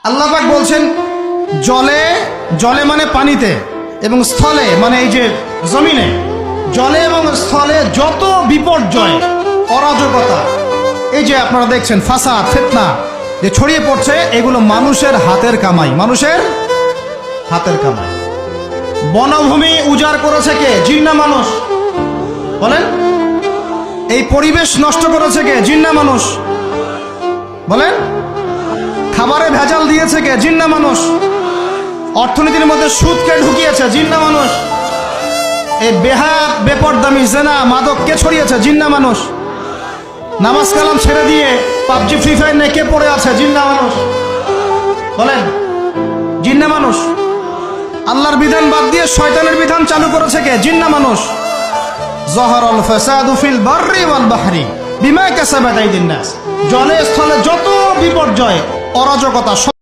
আল্লাহ পাক বলছেন জলে, জলে মানে পানিতে, এবং স্থলে মানে এই যে জমিনে, জলে এবং স্থলে যত বিপর্যয়, অরাজকতা, এই যে আপনারা দেখছেন ফাসাদ ফিতনা যে ছড়িয়ে পড়ছে, এগুলো মানুষের হাতের কামাই, মানুষের হাতের কামাই। বনভূমি উজাড় করেছে কে? জিন না মানুষ? বলেন। এই পরিবেশ নষ্ট করেছে কে? জিন না মানুষ? বলেন। খাবারে ভেজাল দিয়েছে কে? জিন না মানুষ? অর্থনীতির মধ্যে সুদকে ঢুকিয়েছে জিন না মানুষ? এই বেহায়া বেপরদামি জেনা মাদক কে ছড়িয়েছে? জিন না মানুষ? নামাজ কালাম ছেড়ে দিয়ে পাবজি ফ্রি ফায়ার নিয়ে কে পড়ে আছে? জিন না মানুষ? বলেন। জিন না মানুষ? আল্লাহর বিধান বাদ দিয়ে শয়তানের বিধান চালু করেছে কে? জিন না মানুষ? যহরাল ফাসাদু ফিল বাররি ওয়াল বাহরি বিমা কাসাবাত আইদিন নাস। জলে স্থলে যত বিপর্যয়, অরাজকতা